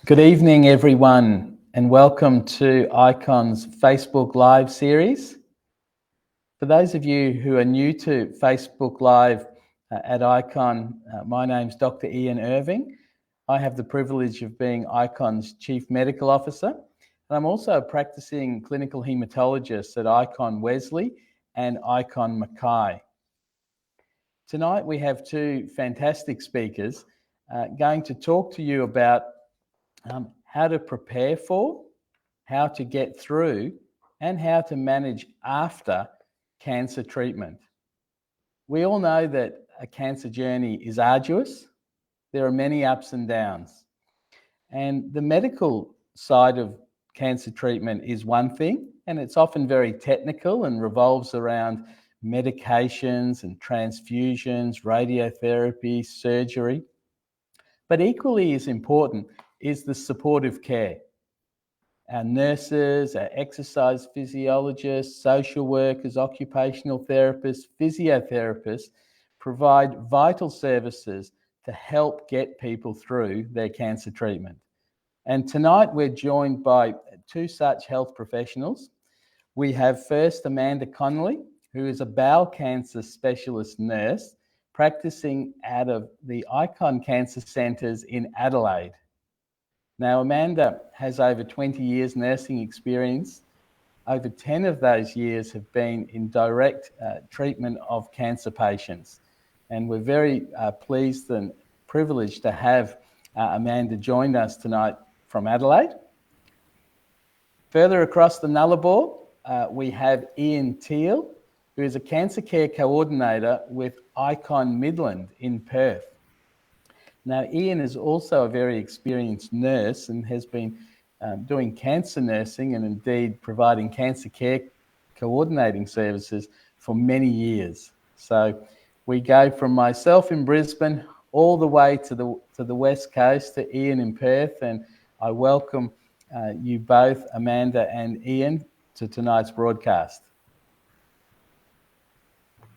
Good evening, everyone, and welcome to ICON's Facebook Live series. For those of you who are new to Facebook Live at ICON, my name's Dr. Ian Irving. I have the privilege of being ICON's Chief Medical Officer, and I'm also a practicing clinical haematologist at ICON Wesley and ICON Mackay. Tonight we have two fantastic speakers going to talk to you about how to prepare for, how to get through, and how to manage after cancer treatment. We all know that a cancer journey is arduous. There are many ups and downs. And the medical side of cancer treatment is one thing, and it's often very technical and revolves around medications and transfusions, radiotherapy, surgery. But equally as important is the supportive care. Our nurses, our exercise physiologists, social workers, occupational therapists, physiotherapists provide vital services to help get people through their cancer treatment. And tonight we're joined by two such health professionals. We have first Amanda Connolly, who is a bowel cancer specialist nurse practicing out of the ICON Cancer Centres in Adelaide. Now, Amanda has over 20 years nursing experience. Over 10 of those years have been in direct treatment of cancer patients. And we're very pleased and privileged to have Amanda join us tonight from Adelaide. Further across the Nullarbor, we have Ian Teal, who is a cancer care coordinator with ICON Midland in Perth. Now, Ian is also a very experienced nurse and has been doing cancer nursing and indeed providing cancer care coordinating services for many years. So we go from myself in Brisbane all the way to the West Coast to Ian in Perth, and I welcome you both, Amanda and Ian, to tonight's broadcast.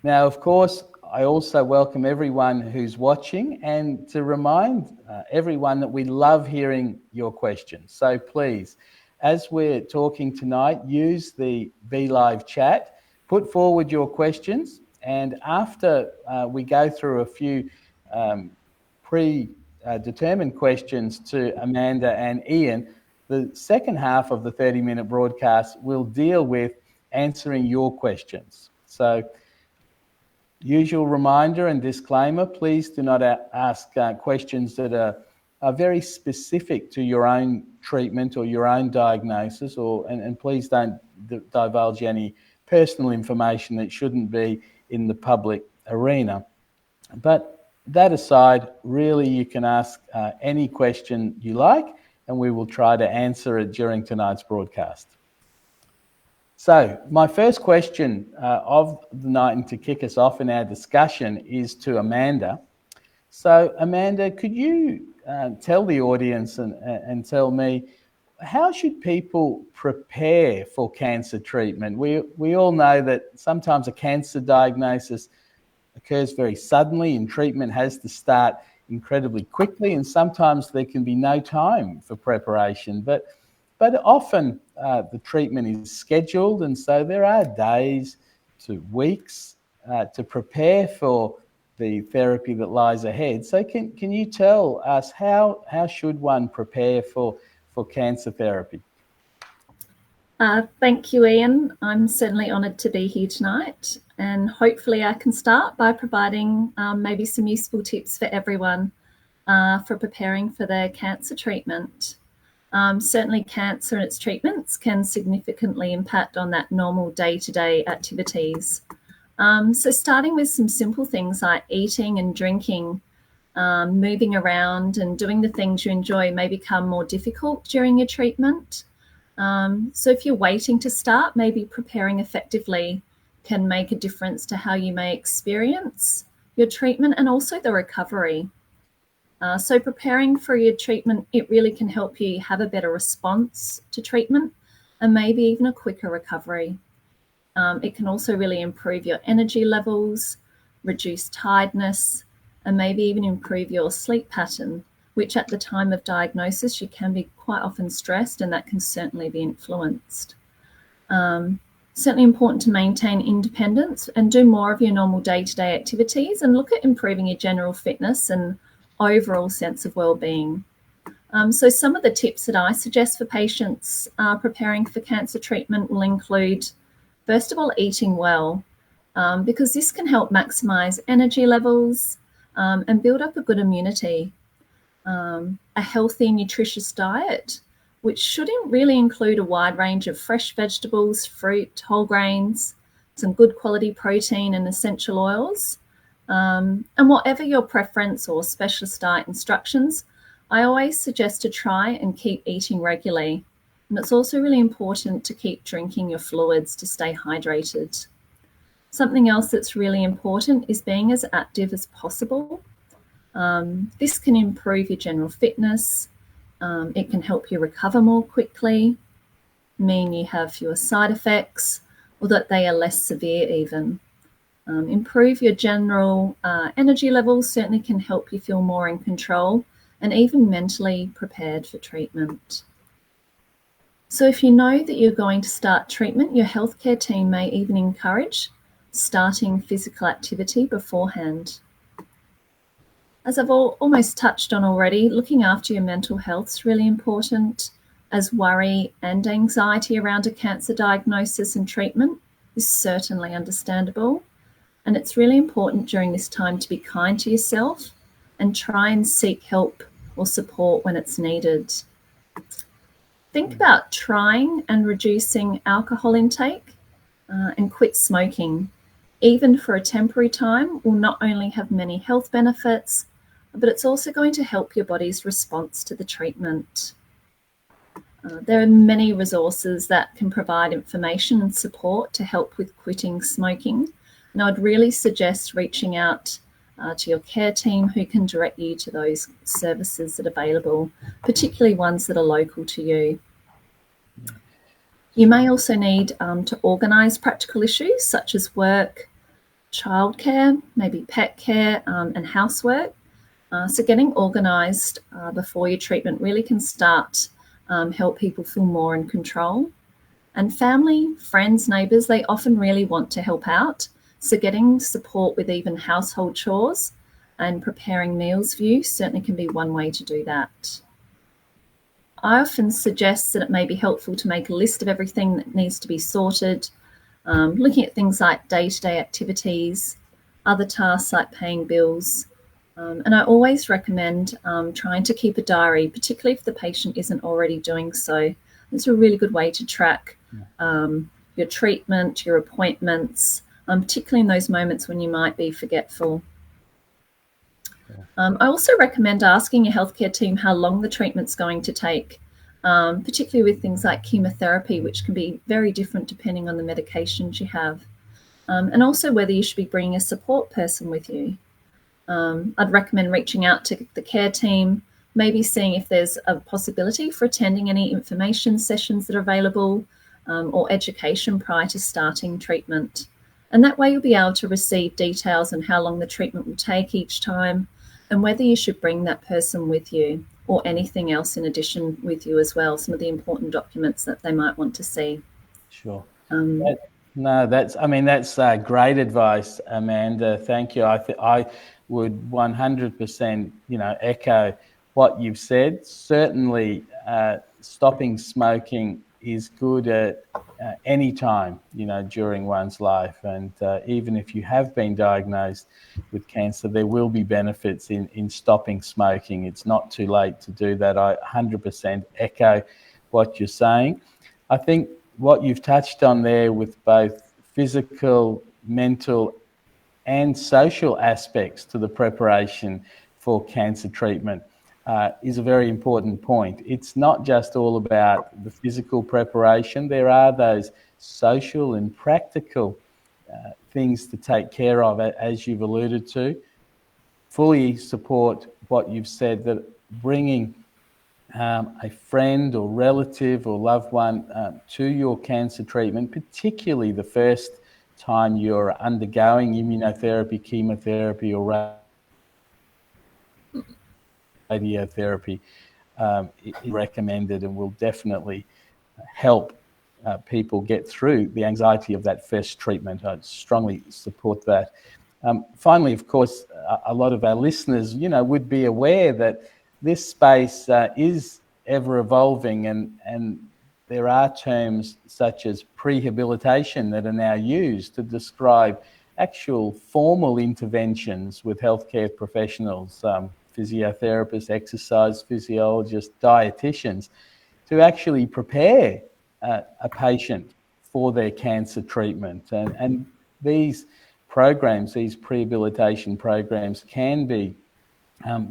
Now, of course, I also welcome everyone who's watching and to remind everyone that we love hearing your questions. So please, as we're talking tonight, use the BeLive chat, put forward your questions, and after we go through a few predetermined questions to Amanda and Ian, the second half of the 30-minute broadcast will deal with answering your questions. So, usual reminder and disclaimer, please do not ask questions that are very specific to your own treatment or your own diagnosis, and please don't divulge any personal information that shouldn't be in the public arena. But that aside, really you can ask any question you like, and we will try to answer it during tonight's broadcast. So my first question of the night, and to kick us off in our discussion, is to Amanda. So Amanda, could you tell the audience and tell me, how should people prepare for cancer treatment? We all know that sometimes a cancer diagnosis occurs very suddenly and treatment has to start incredibly quickly, and sometimes there can be no time for preparation. But often the treatment is scheduled, and so there are days to weeks to prepare for the therapy that lies ahead. So can you tell us how should one prepare for cancer therapy? Thank you, Ian. I'm certainly honoured to be here tonight, and hopefully I can start by providing maybe some useful tips for everyone for preparing for their cancer treatment. Certainly cancer and its treatments can significantly impact on that normal day-to-day activities. So starting with some simple things like eating and drinking, moving around and doing the things you enjoy may become more difficult during your treatment. So if you're waiting to start, maybe preparing effectively can make a difference to how you may experience your treatment and also the recovery. So preparing for your treatment, it really can help you have a better response to treatment and maybe even a quicker recovery. It can also really improve your energy levels, reduce tiredness, and maybe even improve your sleep pattern, which at the time of diagnosis, you can be quite often stressed, and that can certainly be influenced. Certainly important to maintain independence and do more of your normal day-to-day activities, and look at improving your general fitness and overall sense of well-being. So some of the tips that I suggest for patients preparing for cancer treatment will include, first of all, eating well, because this can help maximize energy levels and build up a good immunity. A healthy, nutritious diet, which should really include a wide range of fresh vegetables, fruit, whole grains, some good quality protein and essential oils. And whatever your preference or specialist diet instructions, I always suggest to try and keep eating regularly. And it's also really important to keep drinking your fluids to stay hydrated. Something else that's really important is being as active as possible. This can improve your general fitness. It can help you recover more quickly, mean you have fewer side effects, or that they are less severe even. Improve your general energy levels certainly can help you feel more in control and even mentally prepared for treatment. So if you know that you're going to start treatment, your healthcare team may even encourage starting physical activity beforehand. As I've almost touched on already, looking after your mental health is really important, as worry and anxiety around a cancer diagnosis and treatment is certainly understandable. And it's really important during this time to be kind to yourself and try and seek help or support when it's needed. Think about trying and reducing alcohol intake and quit smoking, even for a temporary time, will not only have many health benefits, but it's also going to help your body's response to the treatment. There are many resources that can provide information and support to help with quitting smoking. And I'd really suggest reaching out to your care team, who can direct you to those services that are available, particularly ones that are local to you. You may also need to organise practical issues such as work, childcare, maybe pet care, and housework. So getting organised before your treatment really can start help people feel more in control. And family, friends, neighbours, they often really want to help out. So getting support with even household chores and preparing meals for you certainly can be one way to do that. I often suggest that it may be helpful to make a list of everything that needs to be sorted, looking at things like day-to-day activities, other tasks like paying bills. And I always recommend trying to keep a diary, particularly if the patient isn't already doing so. It's a really good way to track your treatment, your appointments, particularly in those moments when you might be forgetful. I also recommend asking your healthcare team how long the treatment's going to take, particularly with things like chemotherapy, which can be very different depending on the medications you have, and also whether you should be bringing a support person with you. I'd recommend reaching out to the care team, maybe seeing if there's a possibility for attending any information sessions that are available or education prior to starting treatment. And that way you'll be able to receive details on how long the treatment will take each time and whether you should bring that person with you or anything else in addition with you as well, some of the important documents that they might want to see. Sure. That's great advice, Amanda. Thank you. I would 100%, echo what you've said. Certainly, stopping smoking is good at any time, during one's life. And even if you have been diagnosed with cancer, there will be benefits in stopping smoking. It's not too late to do that. I 100% echo what you're saying. I think what you've touched on there with both physical, mental, and social aspects to the preparation for cancer treatment is a very important point. It's not just all about the physical preparation. There are those social and practical things to take care of, as you've alluded to. Fully support what you've said, that bringing a friend or relative or loved one to your cancer treatment, particularly the first time you're undergoing immunotherapy, chemotherapy, or radiotherapy is recommended and will definitely help people get through the anxiety of that first treatment. I strongly support that. Finally, of course, a lot of our listeners, would be aware that this space is ever evolving, and there are terms such as prehabilitation that are now used to describe actual formal interventions with healthcare professionals, physiotherapists, exercise physiologists, dietitians, to actually prepare a patient for their cancer treatment. And these programs, these prehabilitation programs, can be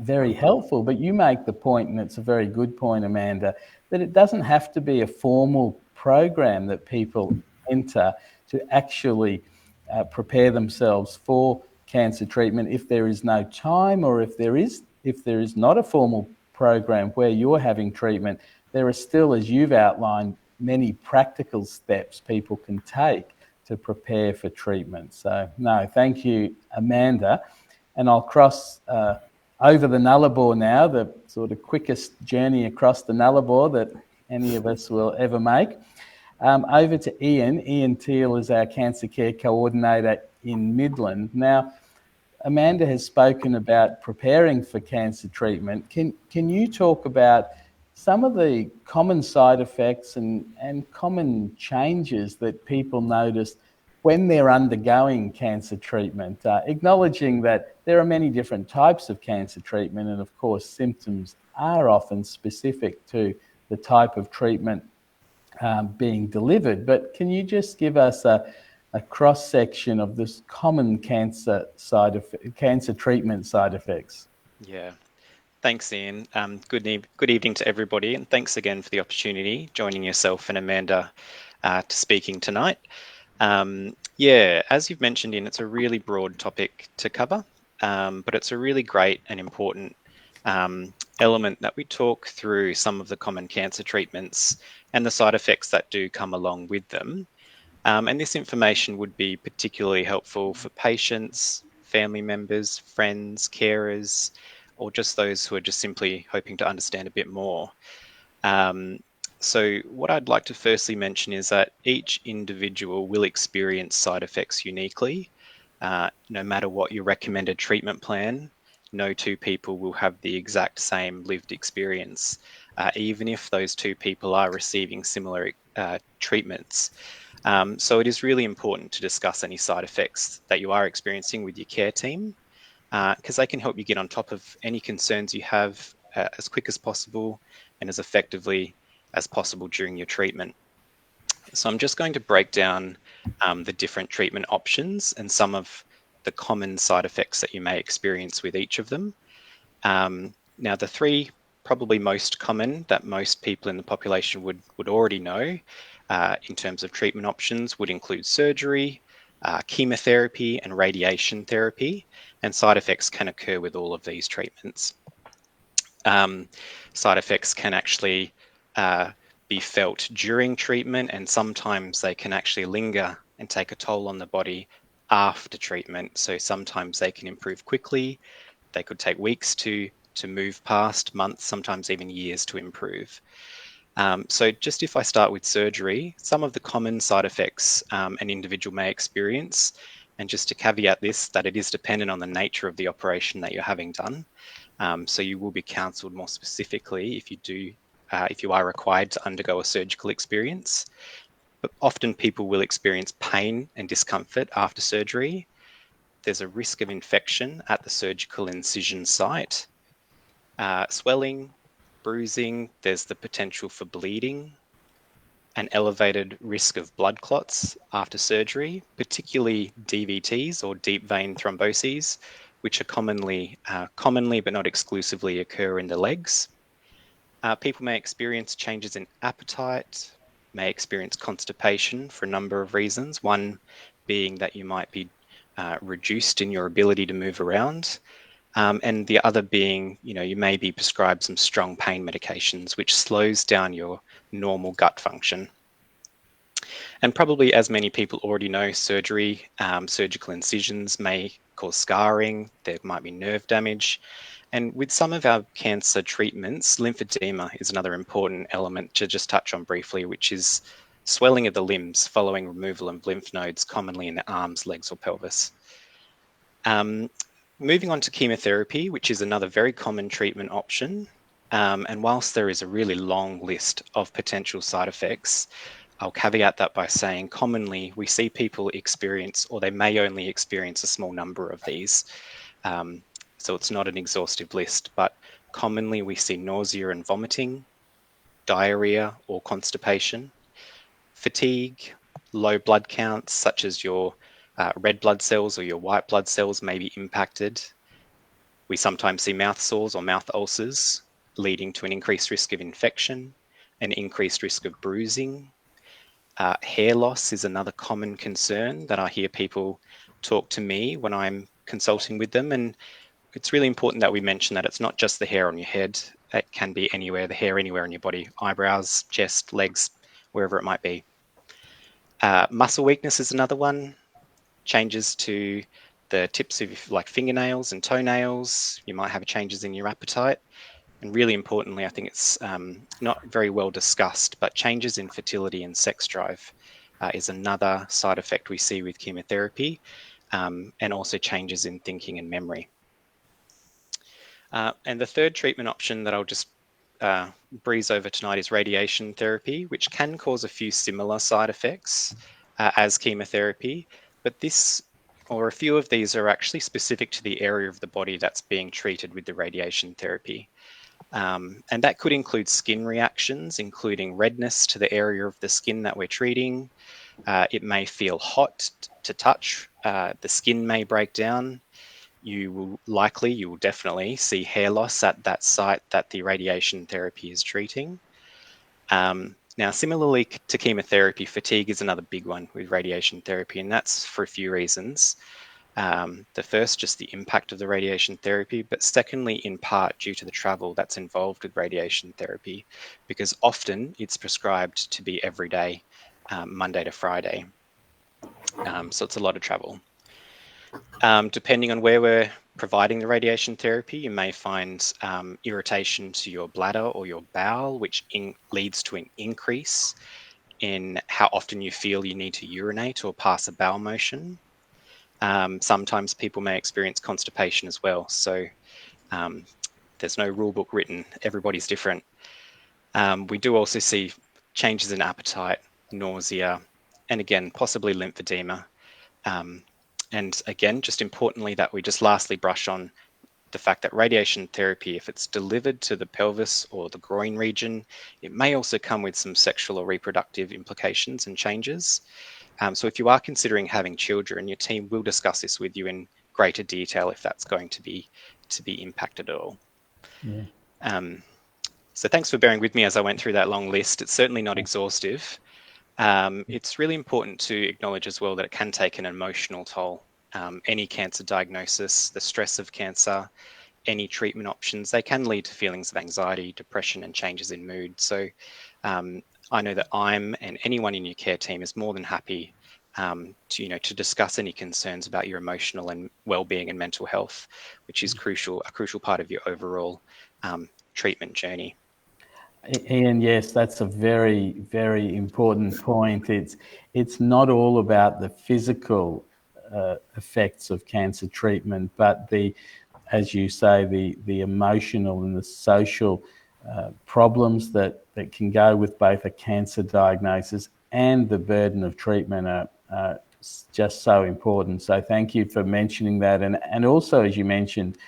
very helpful. But you make the point, and it's a very good point, Amanda, that it doesn't have to be a formal program that people enter to actually prepare themselves for cancer treatment. If there is no time, or if there is not a formal program where you're having treatment, there are still, as you've outlined, many practical steps people can take to prepare for treatment. So, no, thank you, Amanda. And I'll cross over the Nullarbor now, the sort of quickest journey across the Nullarbor that any of us will ever make. Over to Ian. Ian Teal is our Cancer Care Coordinator in Midland. Now, Amanda has spoken about preparing for cancer treatment. Can you talk about some of the common side effects and common changes that people notice when they're undergoing cancer treatment, acknowledging that there are many different types of cancer treatment, and of course symptoms are often specific to the type of treatment being delivered. But can you just give us a cross-section of this common cancer treatment side effects? Yeah. Thanks, Ian. Good evening to everybody, and thanks again for the opportunity, joining yourself and Amanda to speaking tonight. As you've mentioned, Ian, it's a really broad topic to cover, but it's a really great and important element that we talk through some of the common cancer treatments and the side effects that do come along with them. And this information would be particularly helpful for patients, family members, friends, carers, or just those who are just simply hoping to understand a bit more. So what I'd like to firstly mention is that each individual will experience side effects uniquely. No matter what your recommended treatment plan, no two people will have the exact same lived experience, even if those two people are receiving similar treatments. So it is really important to discuss any side effects that you are experiencing with your care team, because they can help you get on top of any concerns you have as quick as possible and as effectively as possible during your treatment. So I'm just going to break down the different treatment options and some of the common side effects that you may experience with each of them. Now, the three probably most common that most people in the population would already know in terms of treatment options would include surgery, chemotherapy, and radiation therapy, and side effects can occur with all of these treatments. Side effects can actually be felt during treatment, and sometimes they can actually linger and take a toll on the body after treatment. So sometimes they can improve quickly. They could take weeks to move past, months, sometimes even years to improve. So just if I start with surgery, some of the common side effects an individual may experience, and just to caveat this, that it is dependent on the nature of the operation that you're having done. So you will be counselled more specifically if you are required to undergo a surgical experience. But often people will experience pain and discomfort after surgery. There's a risk of infection at the surgical incision site, swelling, bruising, there's the potential for bleeding, an elevated risk of blood clots after surgery, particularly DVTs or deep vein thromboses, which are commonly but not exclusively occur in the legs. People may experience changes in appetite, may experience constipation for a number of reasons, one being that you might be reduced in your ability to move around, and the other being, you may be prescribed some strong pain medications, which slows down your normal gut function. And probably, as many people already know, surgery, surgical incisions may cause scarring. There might be nerve damage. And with some of our cancer treatments, lymphedema is another important element to just touch on briefly, which is swelling of the limbs following removal of lymph nodes, commonly in the arms, legs, or pelvis. Moving on to chemotherapy, which is another very common treatment option. And whilst there is a really long list of potential side effects, I'll caveat that by saying commonly we see people experience, or they may only experience, a small number of these. So it's not an exhaustive list, but commonly we see nausea and vomiting, diarrhea or constipation, fatigue, low blood counts such as your red blood cells or your white blood cells may be impacted. We sometimes see mouth sores or mouth ulcers, leading to an increased risk of infection, an increased risk of bruising. Hair loss is another common concern that I hear people talk to me when I'm consulting with them. And it's really important that we mention that it's not just the hair on your head. It can be anywhere, the hair anywhere on your body, eyebrows, chest, legs, wherever it might be. Muscle weakness is another one. Changes to the tips of like fingernails and toenails. You might have changes in your appetite. And really importantly, I think it's not very well discussed, but changes in fertility and sex drive is another side effect we see with chemotherapy, and also changes in thinking and memory. And the third treatment option that I'll just breeze over tonight is radiation therapy, which can cause a few similar side effects as chemotherapy, but this, or a few of these, are actually specific to the area of the body that's being treated with the radiation therapy. And that could include skin reactions, including redness to the area of the skin that we're treating. It may feel hot to touch. The skin may break down. You will definitely see hair loss at that site that the radiation therapy is treating. Now, similarly to chemotherapy, fatigue is another big one with radiation therapy, and that's for a few reasons. The first, just the impact of the radiation therapy, but secondly, in part due to the travel that's involved with radiation therapy, because often it's prescribed to be every day, Monday to Friday. So it's a lot of travel. Depending on where we're providing the radiation therapy, you may find irritation to your bladder or your bowel, which leads to an increase in how often you feel you need to urinate or pass a bowel motion. Sometimes people may experience constipation as well. So there's no rule book written. Everybody's different. We do also see changes in appetite, nausea, and again, possibly lymphedema. And again, just importantly, that we just lastly brush on the fact that radiation therapy, if it's delivered to the pelvis or the groin region, it may also come with some sexual or reproductive implications and changes. So if you are considering having children, your team will discuss this with you in greater detail if that's going to be impacted at all. Yeah. So thanks for bearing with me as I went through that long list. It's certainly not exhaustive. It's really important to acknowledge as well that it can take an emotional toll. Any cancer diagnosis, the stress of cancer, any treatment options, they can lead to feelings of anxiety, depression, and changes in mood. So I know that I'm, and anyone in your care team, is more than happy to discuss any concerns about your emotional and well-being and mental health, which is a crucial part of your overall treatment journey. Ian, yes, that's a very, very important point. It's not all about the physical effects of cancer treatment, but as you say, the emotional and the social problems that can go with both a cancer diagnosis and the burden of treatment are just so important. So thank you for mentioning that. And also, as you mentioned,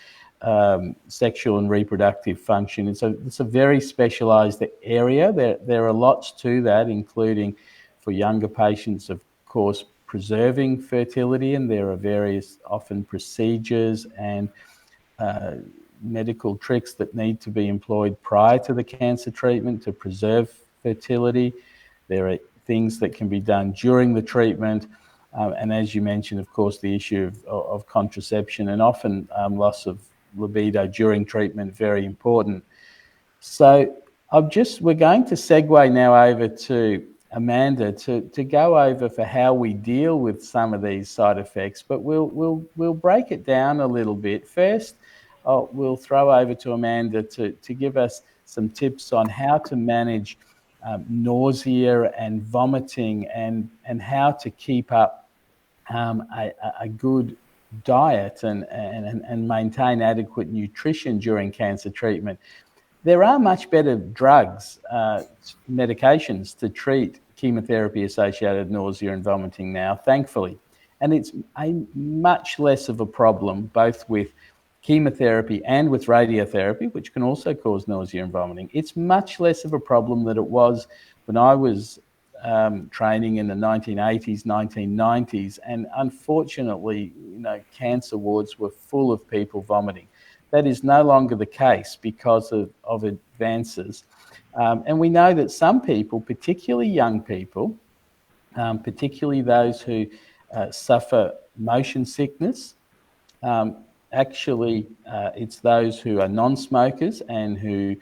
sexual and reproductive function. It's a very specialized area. There are lots to that, including for younger patients, of course, preserving fertility, and there are various often procedures and medical tricks that need to be employed prior to the cancer treatment to preserve fertility. There are things that can be done during the treatment. And as you mentioned, of course, the issue of contraception and often loss of libido during treatment, very important. So we're going to segue now over to Amanda to go over for how we deal with some of these side effects, but we'll break it down a little bit. First, we'll throw over to Amanda to give us some tips on how to manage nausea and vomiting, and how to keep up a good diet and maintain adequate nutrition during cancer treatment. There are much better drugs, medications to treat chemotherapy-associated nausea and vomiting now, thankfully. And it's a much less of a problem, both with chemotherapy and with radiotherapy, which can also cause nausea and vomiting. It's much less of a problem than it was when I was training in the 1980s, 1990s, and unfortunately, cancer wards were full of people vomiting. That is no longer the case because of advances. And we know that some people, particularly young people, particularly those who suffer motion sickness, actually it's those who are non-smokers and who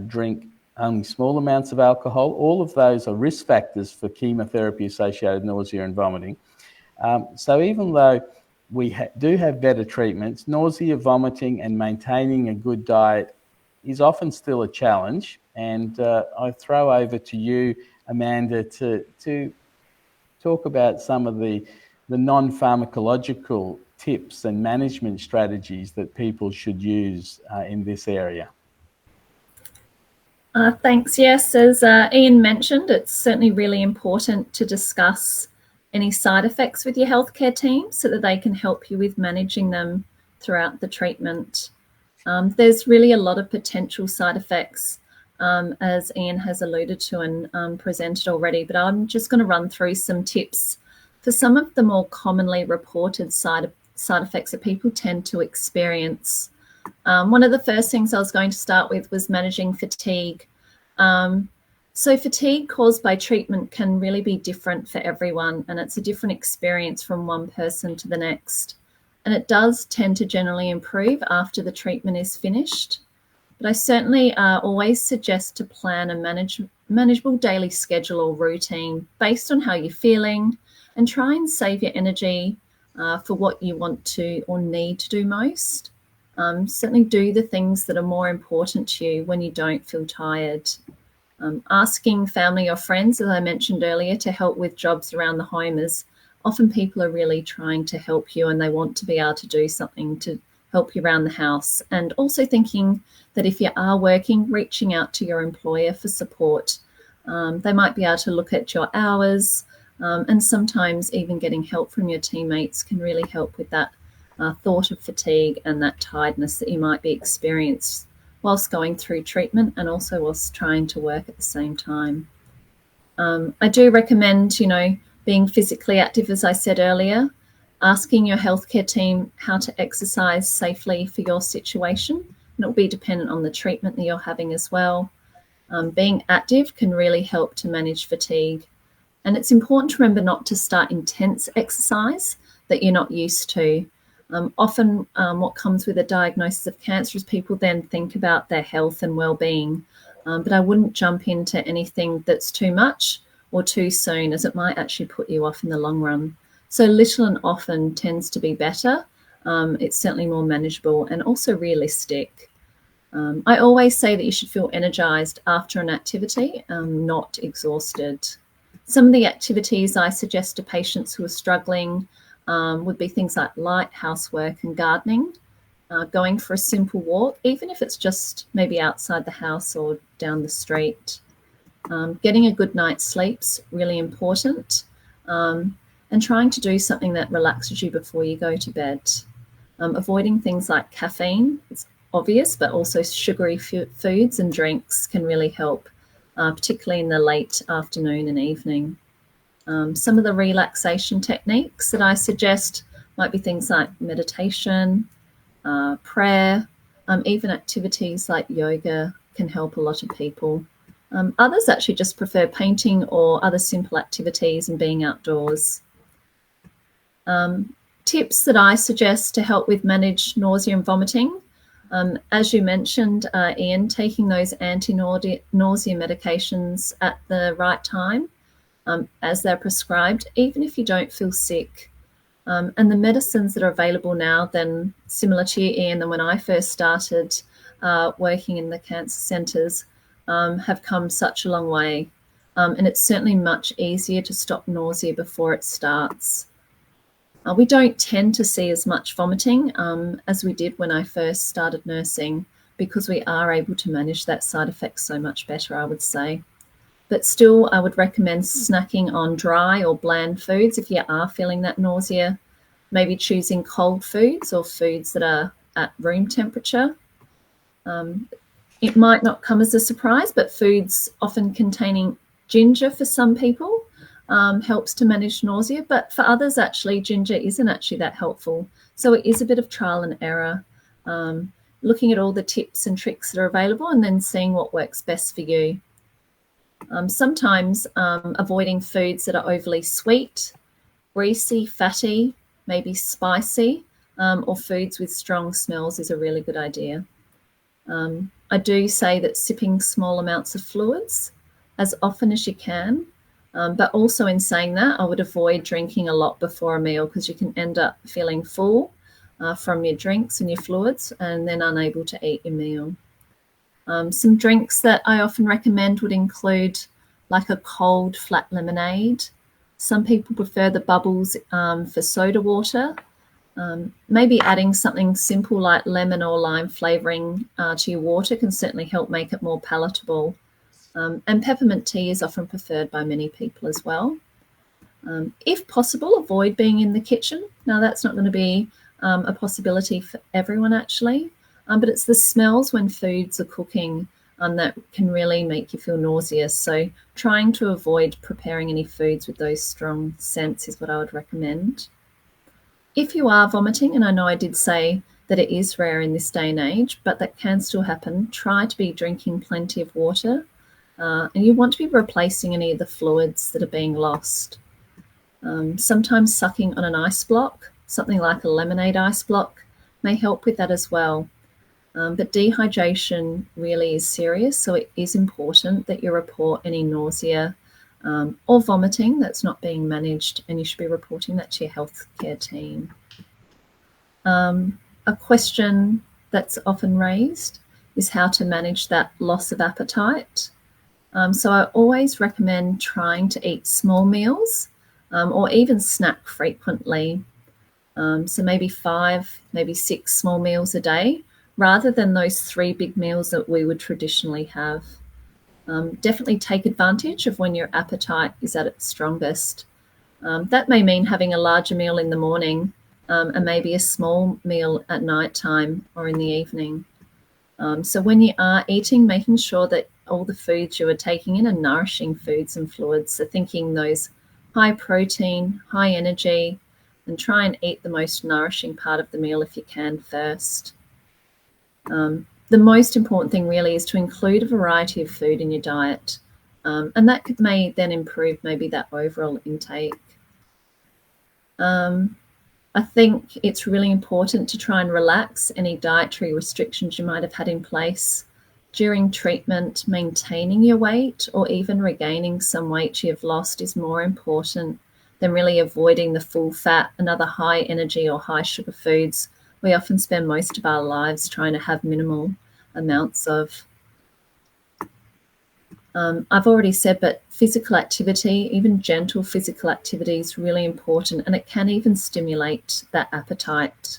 drink only small amounts of alcohol. All of those are risk factors for chemotherapy-associated nausea and vomiting. So even though we do have better treatments, nausea, vomiting, and maintaining a good diet is often still a challenge. And I throw over to you, Amanda, to talk about some of the non-pharmacological tips and management strategies that people should use in this area. Thanks. Yes, as Ian mentioned, it's certainly really important to discuss any side effects with your healthcare team so that they can help you with managing them throughout the treatment. There's really a lot of potential side effects, as Ian has alluded to and presented already, but I'm just going to run through some tips for some of the more commonly reported side effects that people tend to experience. One of the first things I was going to start with was managing fatigue. So fatigue caused by treatment can really be different for everyone, and it's a different experience from one person to the next. And it does tend to generally improve after the treatment is finished. But I certainly always suggest to plan a manageable daily schedule or routine based on how you're feeling, and try and save your energy for what you want to or need to do most. Certainly do the things that are more important to you when you don't feel tired. Asking family or friends, as I mentioned earlier, to help with jobs around the home, is often people are really trying to help you and they want to be able to do something to help you around the house. And also thinking that if you are working, reaching out to your employer for support. They might be able to look at your hours, and sometimes even getting help from your teammates can really help with that thought of fatigue and that tiredness that you might be experiencing whilst going through treatment and also whilst trying to work at the same time. I do recommend, being physically active, as I said earlier, asking your healthcare team how to exercise safely for your situation, and it will be dependent on the treatment that you're having as well. Being active can really help to manage fatigue. And it's important to remember not to start intense exercise that you're not used to. Often what comes with a diagnosis of cancer is people then think about their health and well-being, but I wouldn't jump into anything that's too much or too soon, as it might actually put you off in the long run. So little and often tends to be better. It's certainly more manageable and also realistic. I always say that you should feel energized after an activity, not exhausted. Some of the activities I suggest to patients who are struggling would be things like light housework and gardening, going for a simple walk, even if it's just maybe outside the house or down the street. Getting a good night's sleep's really important, and trying to do something that relaxes you before you go to bed. Avoiding things like caffeine, it's obvious, but also sugary foods and drinks can really help, particularly in the late afternoon and evening. Some of the relaxation techniques that I suggest might be things like meditation, prayer, even activities like yoga can help a lot of people. Others actually just prefer painting or other simple activities and being outdoors. Tips that I suggest to help with manage nausea and vomiting. As you mentioned, Ian, taking those anti-nausea medications at the right time as they're prescribed, even if you don't feel sick. And the medicines that are available now, then similar to you, Ian, than when I first started working in the cancer centres, have come such a long way. And it's certainly much easier to stop nausea before it starts. We don't tend to see as much vomiting as we did when I first started nursing, because we are able to manage that side effect so much better, I would say. But still, I would recommend snacking on dry or bland foods if you are feeling that nausea. Maybe choosing cold foods or foods that are at room temperature. It might not come as a surprise, but foods often containing ginger for some people helps to manage nausea. But for others, actually, ginger isn't actually that helpful. So it is a bit of trial and error. Looking at all the tips and tricks that are available and then seeing what works best for you. Sometimes avoiding foods that are overly sweet, greasy, fatty, maybe spicy, or foods with strong smells is a really good idea. I do say that sipping small amounts of fluids as often as you can, but also in saying that, I would avoid drinking a lot before a meal, because you can end up feeling full from your drinks and your fluids and then unable to eat your meal. Some drinks that I often recommend would include like a cold flat lemonade. Some people prefer the bubbles for soda water. Maybe adding something simple like lemon or lime flavouring to your water can certainly help make it more palatable. And peppermint tea is often preferred by many people as well. If possible, avoid being in the kitchen. Now, that's not going to be a possibility for everyone, actually. But it's the smells when foods are cooking that can really make you feel nauseous. So trying to avoid preparing any foods with those strong scents is what I would recommend. If you are vomiting, and I know I did say that it is rare in this day and age, but that can still happen, try to be drinking plenty of water. And you want to be replacing any of the fluids that are being lost. Sometimes sucking on an ice block, something like a lemonade ice block, may help with that as well. But dehydration really is serious, so it is important that you report any nausea or vomiting that's not being managed, and you should be reporting that to your healthcare team. A question that's often raised is how to manage that loss of appetite. So I always recommend trying to eat small meals or even snack frequently. So maybe 5, maybe 6 small meals a day, rather than those 3 big meals that we would traditionally have. Definitely take advantage of when your appetite is at its strongest. That may mean having a larger meal in the morning and maybe a small meal at night time or in the evening. So when you are eating, making sure that all the foods you are taking in are nourishing foods and fluids. So thinking those high protein, high energy, and try and eat the most nourishing part of the meal if you can first. The most important thing really is to include a variety of food in your diet, and that may then improve maybe that overall intake. I think it's really important to try and relax any dietary restrictions you might have had in place during treatment. Maintaining your weight or even regaining some weight you've lost is more important than really avoiding the full fat and other high energy or high sugar foods we often spend most of our lives trying to have minimal amounts of. I've already said, but physical activity, even gentle physical activity, is really important, and it can even stimulate that appetite.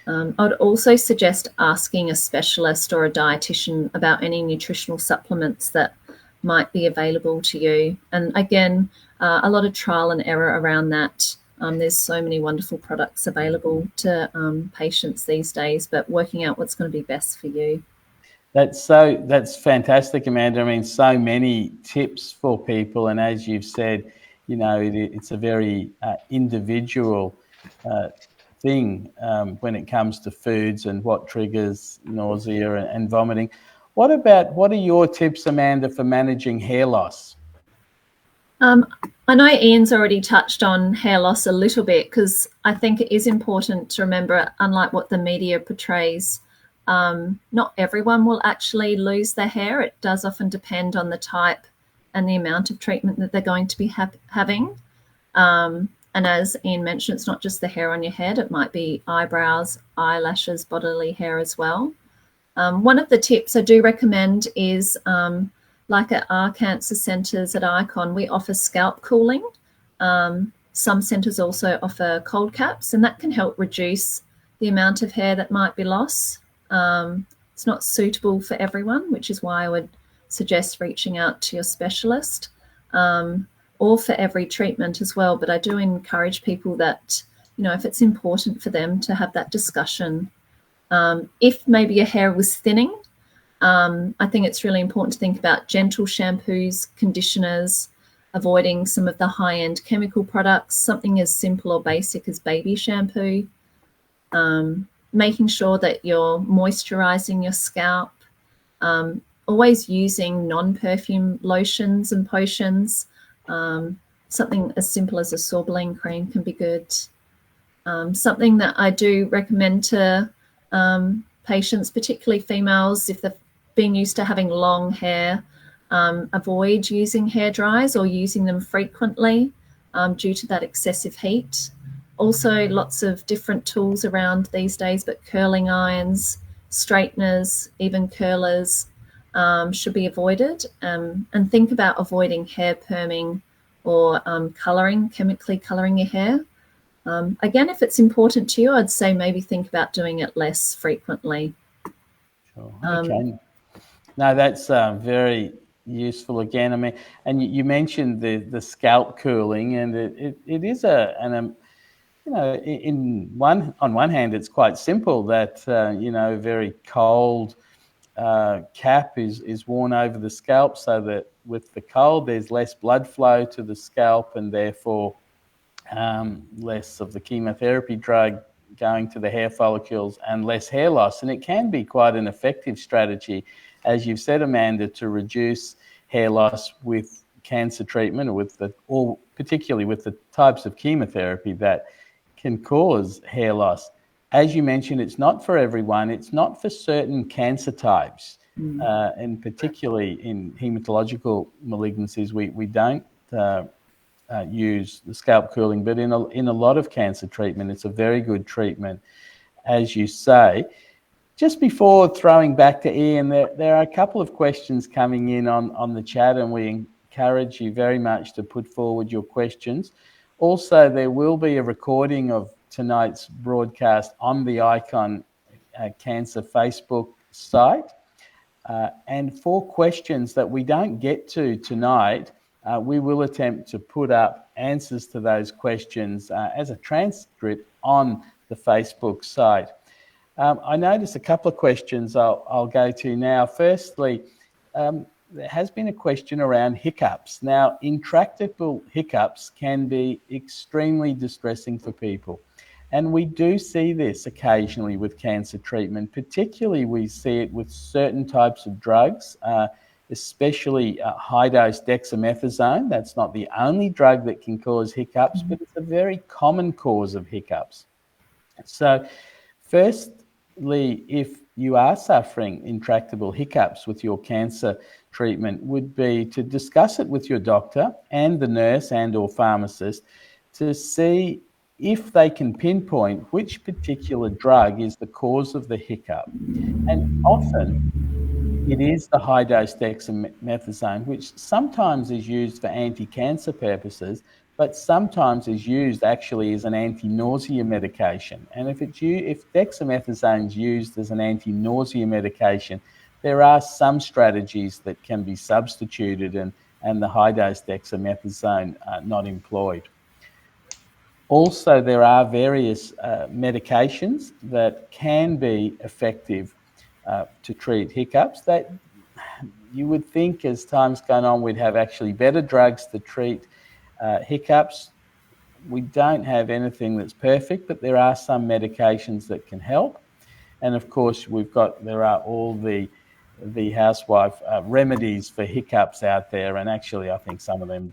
I would also suggest asking a specialist or a dietitian about any nutritional supplements that might be available to you. And again, a lot of trial and error around that. There's so many wonderful products available to patients these days, but working out what's going to be best for you. That's fantastic, Amanda. I mean, so many tips for people, and as you've said, you know, it's a very individual thing when it comes to foods and what triggers nausea and vomiting. What are your tips, Amanda, for managing hair loss? I know Ian's already touched on hair loss a little bit, because I think it is important to remember, unlike what the media portrays, not everyone will actually lose their hair. It does often depend on the type and the amount of treatment that they're going to be having. And as Ian mentioned, it's not just the hair on your head. It might be eyebrows, eyelashes, bodily hair as well. One of the tips I do recommend is, like at our cancer centres at Icon, we offer scalp cooling. Some centres also offer cold caps, and that can help reduce the amount of hair that might be lost. It's not suitable for everyone, which is why I would suggest reaching out to your specialist, or for every treatment as well. But I do encourage people that, if it's important for them to have that discussion. If maybe your hair was thinning, I think it's really important to think about gentle shampoos, conditioners, avoiding some of the high-end chemical products, something as simple or basic as baby shampoo, making sure that you're moisturizing your scalp, always using non-perfume lotions and potions. Something as simple as a sorbeline cream can be good. Something that I do recommend to patients, particularly females, if they've been used to having long hair, avoid using hair dryers or using them frequently due to that excessive heat. Also, lots of different tools around these days, but curling irons, straighteners, even curlers should be avoided. And think about avoiding hair perming or chemically colouring your hair. Again, if it's important to you, I'd say maybe think about doing it less frequently. Sure. Okay. No, that's very useful again. I mean, and you mentioned the scalp cooling, and it is on one hand, it's quite simple that very cold cap is worn over the scalp, so that with the cold there's less blood flow to the scalp, and therefore less of the chemotherapy drug going to the hair follicles and less hair loss. And it can be quite an effective strategy, as you've said, Amanda, to reduce hair loss with cancer treatment, or particularly with the types of chemotherapy that can cause hair loss. As you mentioned, it's not for everyone. It's not for certain cancer types, and particularly in hematological malignancies, we don't use the scalp cooling, but in a lot of cancer treatment, it's a very good treatment, as you say. Just before throwing back to Ian, there are a couple of questions coming in on the chat, and we encourage you very much to put forward your questions. Also, there will be a recording of tonight's broadcast on the Icon Cancer Facebook site. And for questions that we don't get to tonight, we will attempt to put up answers to those questions as a transcript on the Facebook site. I noticed a couple of questions I'll go to now. Firstly, there has been a question around hiccups. Now, intractable hiccups can be extremely distressing for people. And we do see this occasionally with cancer treatment. Particularly, we see it with certain types of drugs, especially high-dose dexamethasone. That's not the only drug that can cause hiccups, but it's a very common cause of hiccups. So, firstly, if you are suffering intractable hiccups with your cancer treatment, would be to discuss it with your doctor and the nurse and or pharmacist to see if they can pinpoint which particular drug is the cause of the hiccup. And often it is the high-dose dexamethasone, which sometimes is used for anti-cancer purposes, but sometimes is used actually as an anti-nausea medication. And if dexamethasone is used as an anti-nausea medication, there are some strategies that can be substituted and the high-dose dexamethasone not employed. Also, there are various medications that can be effective to treat hiccups. That you would think as time's gone on, we'd have actually better drugs to treat hiccups. We don't have anything that's perfect, but there are some medications that can help. And of course, there are all the housewife remedies for hiccups out there, and actually I think some of them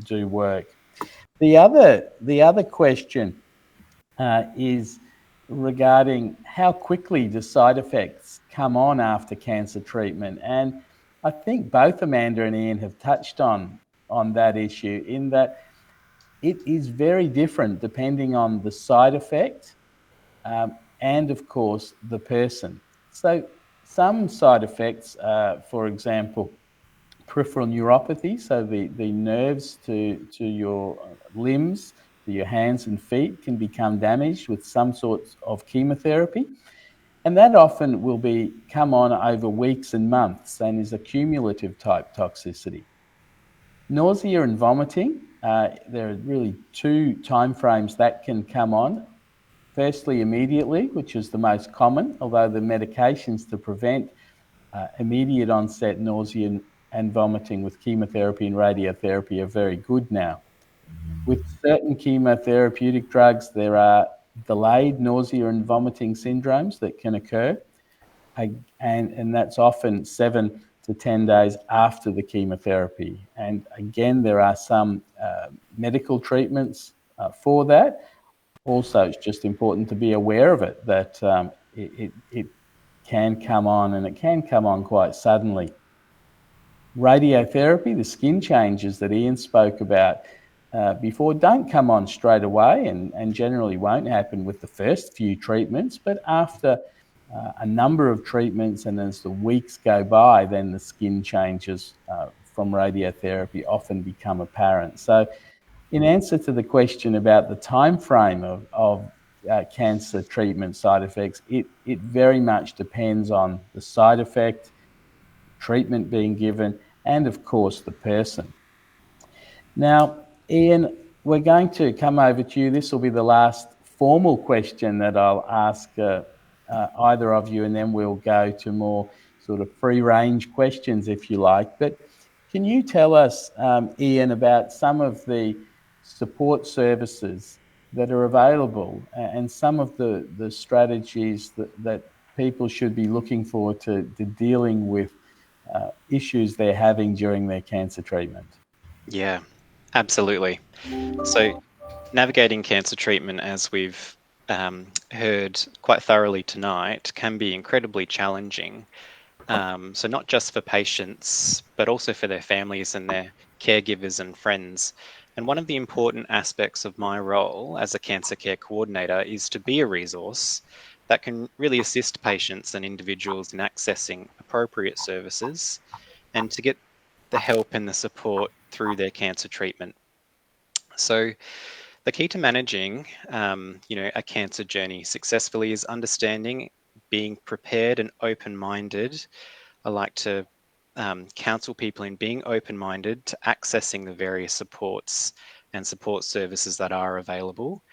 do work. The other question is regarding how quickly do side effects come on after cancer treatment. And I think both Amanda and Ian have touched on that issue, in that it is very different depending on the side effect and, of course, the person. So some side effects, for example, peripheral neuropathy, so the nerves to your limbs, to your hands and feet, can become damaged with some sorts of chemotherapy. And that often will come on over weeks and months and is a cumulative type toxicity. Nausea and vomiting, there are really two timeframes that can come on. Firstly, immediately, which is the most common, although the medications to prevent immediate onset nausea and vomiting with chemotherapy and radiotherapy are very good now. With certain chemotherapeutic drugs, there are delayed nausea and vomiting syndromes that can occur, and that's often 7 to 10 days after the chemotherapy. And again, there are some medical treatments for that. Also, it's just important to be aware of it, that it can come on, and it can come on quite suddenly. Radiotherapy, the skin changes that Ian spoke about before, don't come on straight away and generally won't happen with the first few treatments, but after a number of treatments and as the weeks go by, then the skin changes from radiotherapy often become apparent. So in answer to the question about the time frame of cancer treatment side effects, it very much depends on the side effect, treatment being given, and of course the person. Now, Ian, we're going to come over to you. This will be the last formal question that I'll ask either of you, and then we'll go to more sort of free-range questions, if you like. But can you tell us, Ian, about some of the support services that are available and some of the strategies that people should be looking for to dealing with issues they're having during their cancer treatment? Yeah, absolutely. So navigating cancer treatment, as we've heard quite thoroughly tonight, can be incredibly challenging. So not just for patients, but also for their families and their caregivers and friends. And one of the important aspects of my role as a cancer care coordinator is to be a resource that can really assist patients and individuals in accessing appropriate services and to get the help and the support through their cancer treatment. So the key to managing, a cancer journey successfully is understanding, being prepared and open-minded. I like to counsel people in being open-minded to accessing the various supports and support services that are available.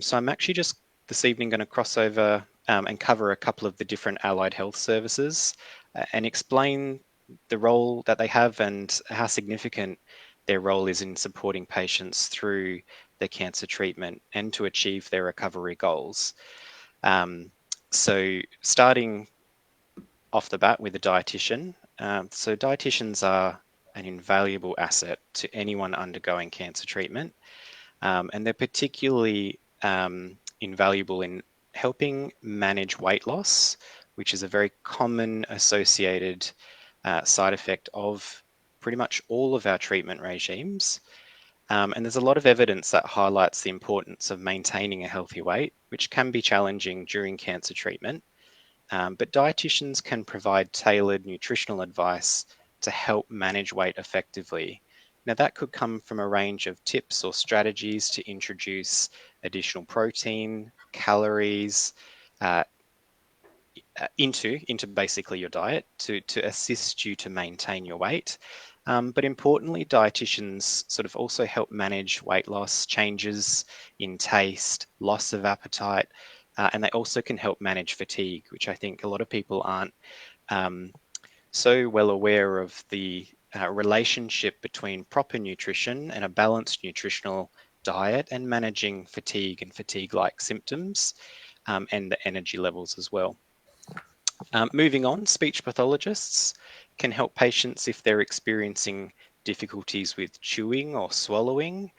So I'm actually just this evening going to cross over and cover a couple of the different allied health services and explain the role that they have and how significant their role is in supporting patients through their cancer treatment and to achieve their recovery goals. So starting off the bat with a dietitian. So dietitians are an invaluable asset to anyone undergoing cancer treatment, and they're particularly invaluable in helping manage weight loss, which is a very common associated side effect of pretty much all of our treatment regimes. And there's a lot of evidence that highlights the importance of maintaining a healthy weight, which can be challenging during cancer treatment. But dietitians can provide tailored nutritional advice to help manage weight effectively. Now, that could come from a range of tips or strategies to introduce additional protein, calories into basically your diet to assist you to maintain your weight. But importantly, dietitians sort of also help manage weight loss, changes in taste, loss of appetite, and they also can help manage fatigue, which I think a lot of people aren't so well aware of the relationship between proper nutrition and a balanced nutritional diet and managing fatigue and fatigue-like symptoms and the energy levels as well. Moving on, speech pathologists can help patients if they're experiencing difficulties with chewing or swallowing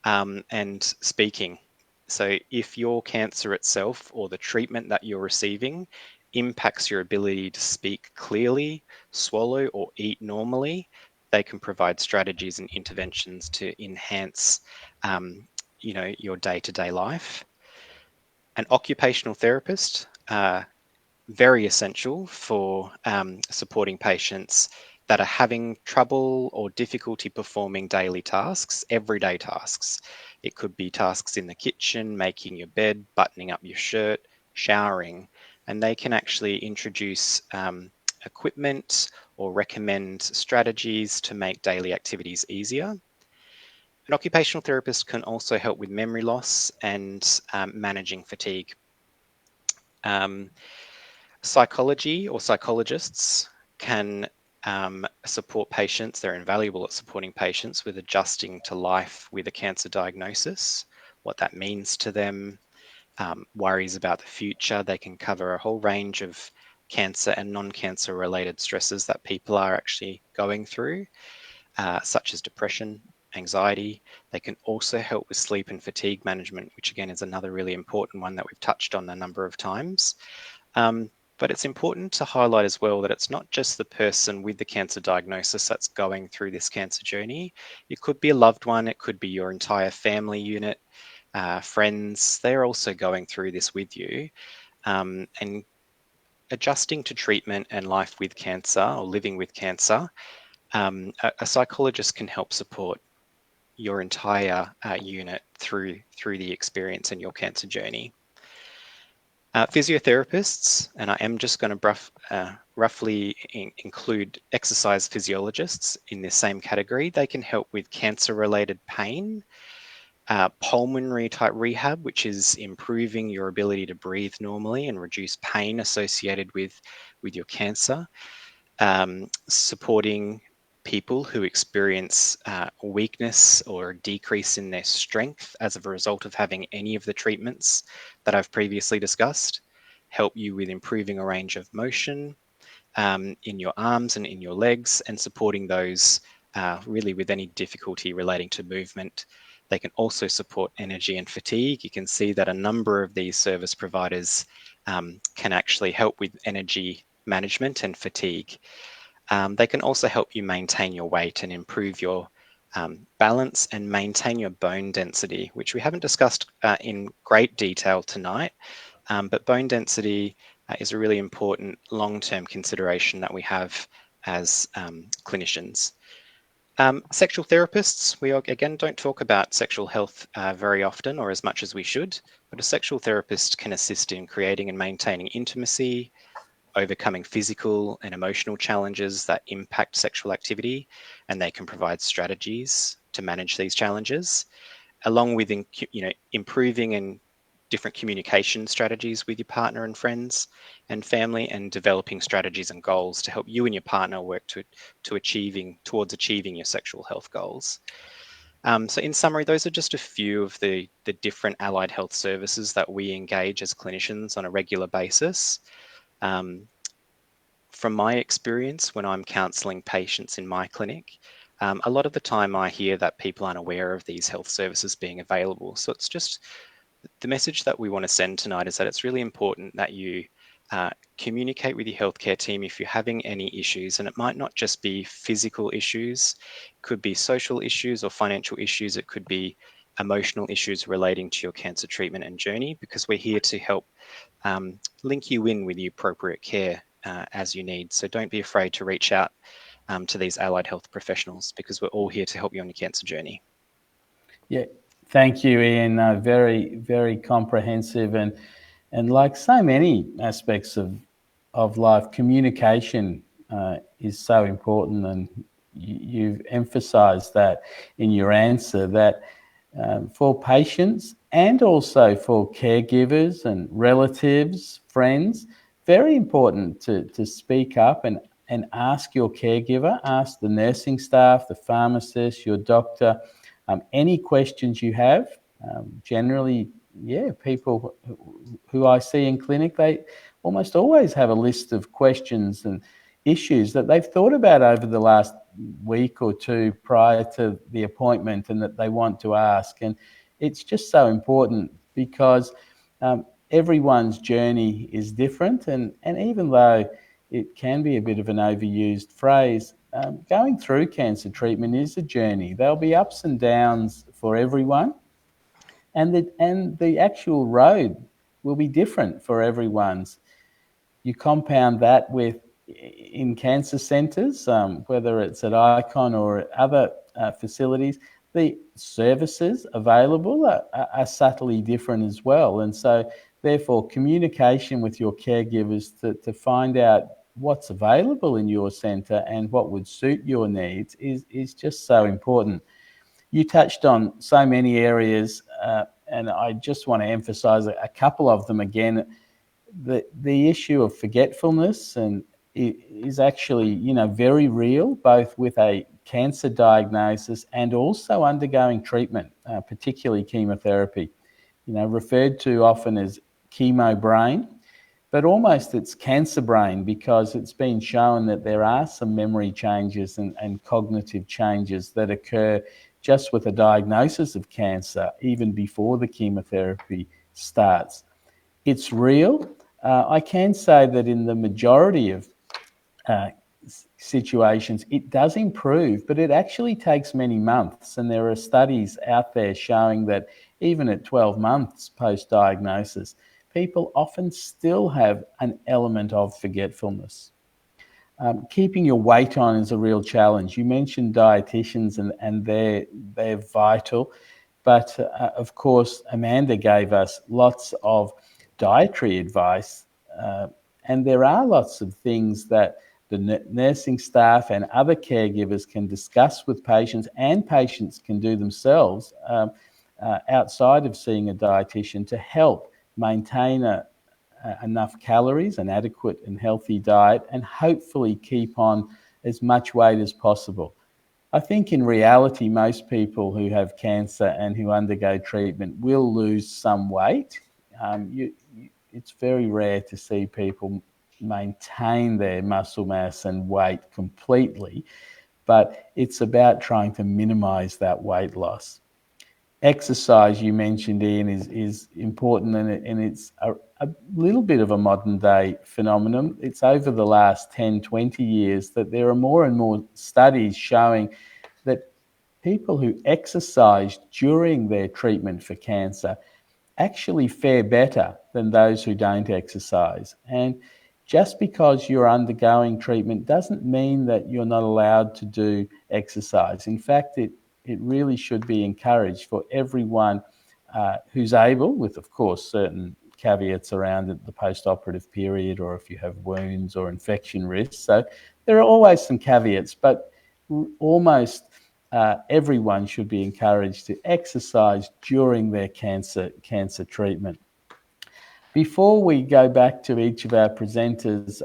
and speaking. So if your cancer itself or the treatment that you're receiving impacts your ability to speak clearly, swallow, or eat normally, they can provide strategies and interventions to enhance your day-to-day life. An occupational therapist, very essential for supporting patients that are having trouble or difficulty performing daily tasks, everyday tasks. It could be tasks in the kitchen, making your bed, buttoning up your shirt, showering, and they can actually introduce equipment or recommend strategies to make daily activities easier. An occupational therapist can also help with memory loss and managing fatigue. Psychology or psychologists can support patients. They're invaluable at supporting patients with adjusting to life with a cancer diagnosis, what that means to them, worries about the future. They can cover a whole range of cancer and non-cancer related stresses that people are actually going through, such as depression, anxiety. They can also help with sleep and fatigue management, which again is another really important one that we've touched on a number of times. But it's important to highlight as well that it's not just the person with the cancer diagnosis that's going through this cancer journey. It could be a loved one, it could be your entire family unit, friends. They're also going through this with you. And adjusting to treatment and life with cancer or living with cancer, a psychologist can help support your entire unit through the experience in your cancer journey. Physiotherapists, and I am just going to roughly include exercise physiologists in this same category. They can help with cancer-related pain, pulmonary type rehab, which is improving your ability to breathe normally and reduce pain associated with your cancer, supporting people who experience weakness or a decrease in their strength as a result of having any of the treatments that I've previously discussed, help you with improving a range of motion in your arms and in your legs, and supporting those really with any difficulty relating to movement. They can also support energy and fatigue. You can see that a number of these service providers can actually help with energy management and fatigue. They can also help you maintain your weight and improve your balance and maintain your bone density, which we haven't discussed in great detail tonight. But bone density is a really important long-term consideration that we have as clinicians. Sexual therapists, we again don't talk about sexual health very often or as much as we should, but a sexual therapist can assist in creating and maintaining intimacy, overcoming physical and emotional challenges that impact sexual activity, and they can provide strategies to manage these challenges, along with improving and different communication strategies with your partner and friends and family, and developing strategies and goals to help you and your partner work towards achieving your sexual health goals. So in summary, those are just a few of the different allied health services that we engage as clinicians on a regular basis. From my experience, when I'm counselling patients in my clinic, a lot of the time I hear that people aren't aware of these health services being available. So it's just the message that we want to send tonight is that it's really important that you communicate with your healthcare team if you're having any issues, and it might not just be physical issues, it could be social issues or financial issues, it could be emotional issues relating to your cancer treatment and journey, because we're here to help link you in with the appropriate care as you need. So don't be afraid to reach out to these allied health professionals, because we're all here to help you on your cancer journey. Yeah, thank you, Ian. Very, very comprehensive, and like so many aspects of life, communication is so important, and you've emphasised that in your answer, that for patients and also for caregivers and relatives, friends, very important to speak up and ask your caregiver, ask the nursing staff, the pharmacist, your doctor, any questions you have. Generally, people who I see in clinic, they almost always have a list of questions and issues that they've thought about over the last week or two prior to the appointment and that they want to ask. And it's just so important because everyone's journey is different, and even though it can be a bit of an overused phrase, going through cancer treatment is a journey. There'll be ups and downs for everyone, and the actual road will be different for everyone's. You compound that with in cancer centres, whether it's at ICON or other facilities, the services available are subtly different as well. And so therefore communication with your caregivers to find out what's available in your centre and what would suit your needs is just so important. You touched on so many areas, and I just want to emphasise a couple of them again. The issue of forgetfulness and is actually, very real, both with a cancer diagnosis and also undergoing treatment, particularly chemotherapy, referred to often as chemo brain, but almost it's cancer brain, because it's been shown that there are some memory changes and cognitive changes that occur just with a diagnosis of cancer, even before the chemotherapy starts. It's real. I can say that in the majority of situations, it does improve, but it actually takes many months. And there are studies out there showing that even at 12 months post-diagnosis, people often still have an element of forgetfulness. Keeping your weight on is a real challenge. You mentioned dietitians, and they're vital. But of course, Amanda gave us lots of dietary advice, and there are lots of things that the nursing staff and other caregivers can discuss with patients, and patients can do themselves outside of seeing a dietitian to help maintain enough calories, an adequate and healthy diet, and hopefully keep on as much weight as possible. I think in reality, most people who have cancer and who undergo treatment will lose some weight. It's very rare to see people maintain their muscle mass and weight completely, but it's about trying to minimize that weight loss. Exercise, you mentioned, Ian, is important, and it's a little bit of a modern day phenomenon. It's over the last 10, 20 years that there are more and more studies showing that people who exercise during their treatment for cancer actually fare better than those who don't exercise. And just because you're undergoing treatment doesn't mean that you're not allowed to do exercise. In fact, it really should be encouraged for everyone who's able, with, of course, certain caveats around it, the post-operative period, or if you have wounds or infection risks. So there are always some caveats, but almost everyone should be encouraged to exercise during their cancer treatment. Before we go back to each of our presenters,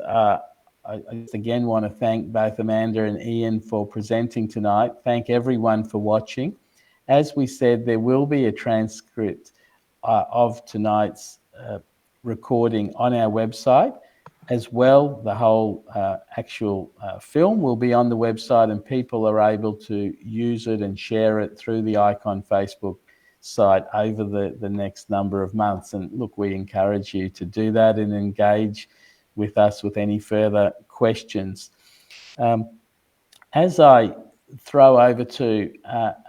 I again want to thank both Amanda and Ian for presenting tonight. Thank everyone for watching. As we said, there will be a transcript of tonight's recording on our website. As well, the whole actual film will be on the website, and people are able to use it and share it through the ICON Facebook site over the next number of months. And look, we encourage you to do that and engage with us with any further questions. As I throw over to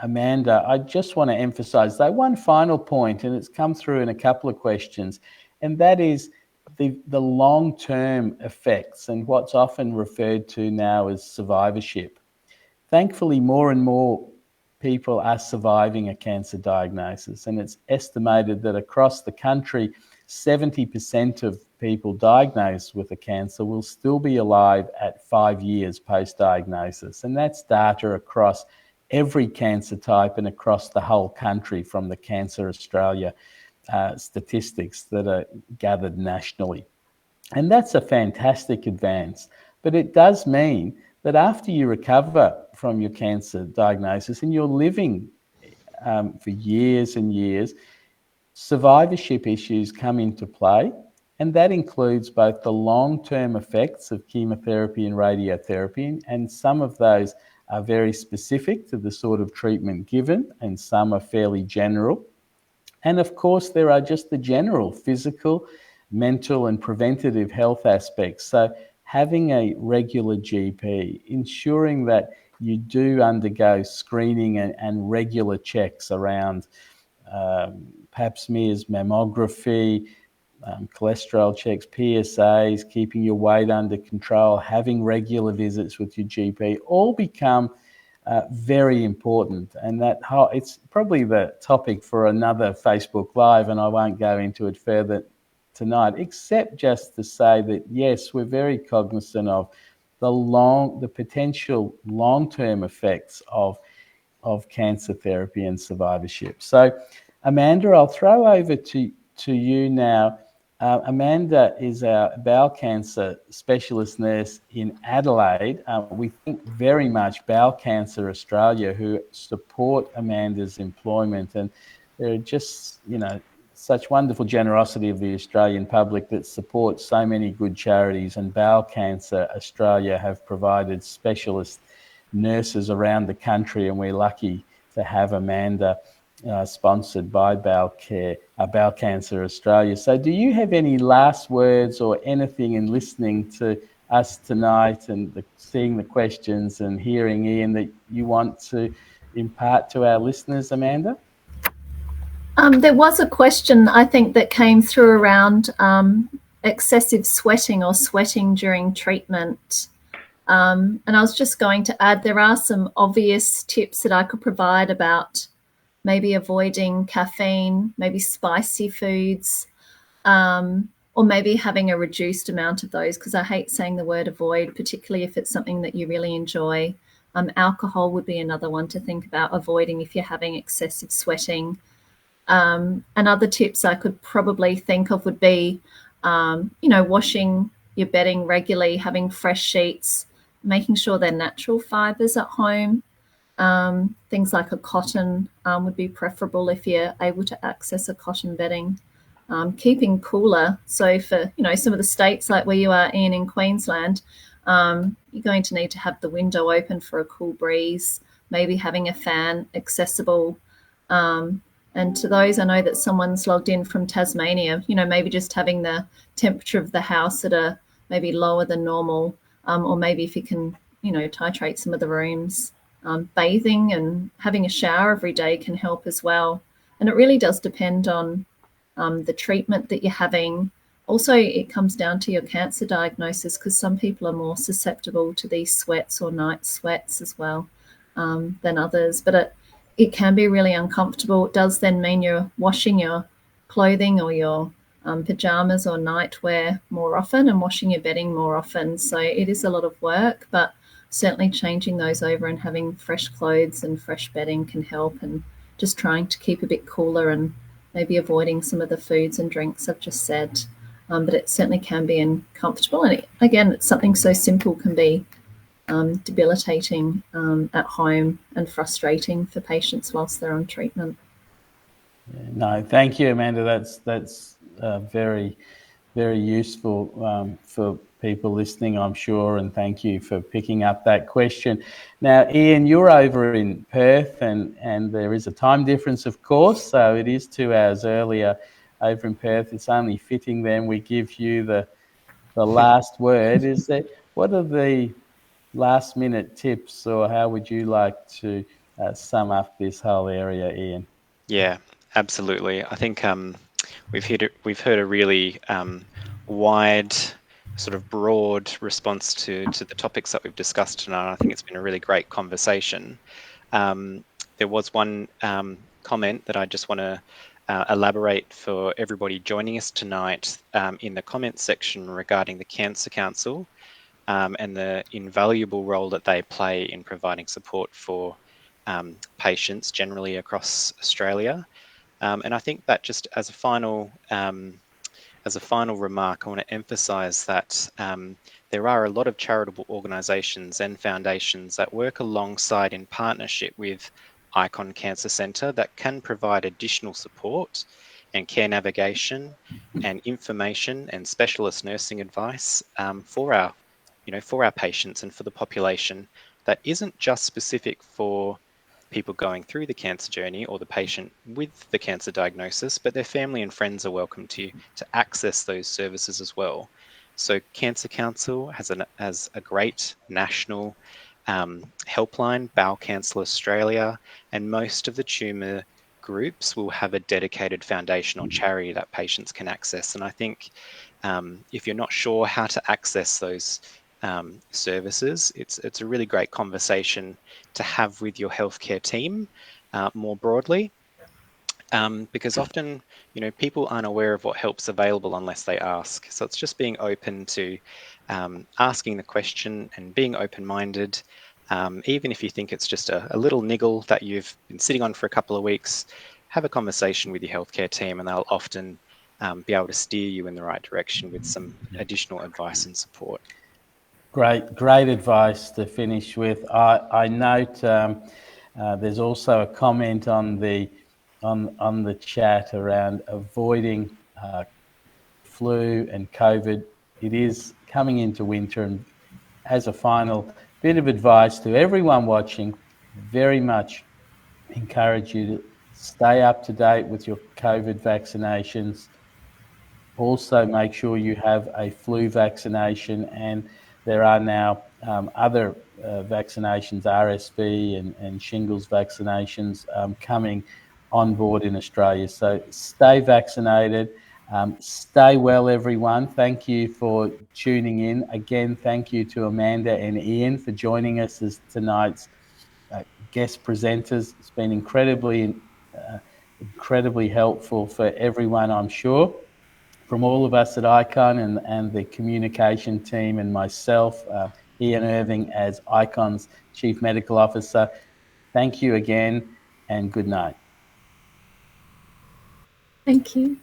Amanda, I just want to emphasize though one final point, and it's come through in a couple of questions, and that is the long-term effects and what's often referred to now as survivorship. Thankfully, more and more people are surviving a cancer diagnosis, and it's estimated that across the country, 70% of people diagnosed with a cancer will still be alive at 5 years post-diagnosis. And that's data across every cancer type and across the whole country from the Cancer Australia statistics that are gathered nationally. And that's a fantastic advance. But it does mean that after you recover from your cancer diagnosis and you're living for years and years, survivorship issues come into play, and that includes both the long-term effects of chemotherapy and radiotherapy, and some of those are very specific to the sort of treatment given, and some are fairly general. And of course, there are just the general physical, mental, and preventative health aspects. So having a regular GP, ensuring that you do undergo screening and regular checks around pap smears, mammography, cholesterol checks, PSAs, keeping your weight under control, having regular visits with your GP, all become very important. And it's probably the topic for another Facebook Live, and I won't go into it further tonight, except just to say that, yes, we're very cognizant of the potential long-term effects of cancer therapy and survivorship. So, Amanda, I'll throw over to you now. Amanda is our bowel cancer specialist nurse in Adelaide. We thank very much Bowel Cancer Australia, who support Amanda's employment, and they're just, such wonderful generosity of the Australian public that supports so many good charities, and Bowel Cancer Australia have provided specialist nurses around the country, and we're lucky to have Amanda sponsored by Bowel Cancer Australia. So do you have any last words or anything in listening to us tonight and seeing the questions and hearing Ian that you want to impart to our listeners, Amanda? There was a question, I think, that came through around excessive sweating or sweating during treatment. And I was just going to add, there are some obvious tips that I could provide about maybe avoiding caffeine, maybe spicy foods, or maybe having a reduced amount of those, because I hate saying the word avoid, particularly if it's something that you really enjoy. Alcohol would be another one to think about avoiding if you're having excessive sweating. And other tips I could probably think of would be, washing your bedding regularly, having fresh sheets, making sure they're natural fibres at home. Things like a cotton would be preferable if you're able to access a cotton bedding. Keeping cooler. So for, some of the states like where you are, Ian, in Queensland, you're going to need to have the window open for a cool breeze, maybe having a fan accessible. And to those, I know that someone's logged in from Tasmania, maybe just having the temperature of the house at a maybe lower than normal, or maybe if you can, titrate some of the rooms. Bathing and having a shower every day can help as well. And it really does depend on the treatment that you're having. Also, it comes down to your cancer diagnosis, because some people are more susceptible to these sweats or night sweats as well than others. But it can be really uncomfortable. It does then mean you're washing your clothing or your pajamas or nightwear more often and washing your bedding more often. So it is a lot of work, but certainly changing those over and having fresh clothes and fresh bedding can help, and just trying to keep a bit cooler and maybe avoiding some of the foods and drinks I've just said. But it certainly can be uncomfortable. And again, it's something so simple can be debilitating at home and frustrating for patients whilst they're on treatment. No, thank you, Amanda. That's very, very useful for people listening, I'm sure, and thank you for picking up that question. Now, Ian, you're over in Perth, and there is a time difference, of course, so it is 2 hours earlier over in Perth. It's only fitting then we give you the last word. What are the last-minute tips, or how would you like to sum up this whole area, Ian? Yeah, absolutely. I think we've heard a really wide, sort of broad response to the topics that we've discussed tonight. I think it's been a really great conversation. There was one comment that I just want to elaborate for everybody joining us tonight in the comments section regarding the Cancer Council and the invaluable role that they play in providing support for patients generally across Australia. And I think that just as a final remark, I want to emphasise that there are a lot of charitable organisations and foundations that work alongside in partnership with Icon Cancer Centre that can provide additional support and care navigation and information and specialist nursing advice for our patients and for the population that isn't just specific for people going through the cancer journey or the patient with the cancer diagnosis, but their family and friends are welcome to access those services as well. So Cancer Council has a great national helpline, Bowel Cancer Australia, and most of the tumour groups will have a dedicated foundation or charity that patients can access. And I think if you're not sure how to access those services, it's a really great conversation to have with your healthcare team more broadly. Because often, people aren't aware of what help's available unless they ask. So it's just being open to asking the question and being open-minded. Even if you think it's just a little niggle that you've been sitting on for a couple of weeks, have a conversation with your healthcare team, and they'll often be able to steer you in the right direction with some additional advice and support. Great advice to finish with. I note there's also a comment on the chat around avoiding flu and COVID. It is coming into winter, and as a final bit of advice to everyone watching, very much encourage you to stay up to date with your COVID vaccinations. Also make sure you have a flu vaccination, and there are now other vaccinations, RSV and shingles vaccinations coming on board in Australia. So stay vaccinated. Stay well, everyone. Thank you for tuning in. Again, thank you to Amanda and Ian for joining us as tonight's guest presenters. It's been incredibly helpful for everyone, I'm sure. From all of us at ICON and the communication team and myself, Ian Irving as ICON's Chief Medical Officer, thank you again and good night. Thank you.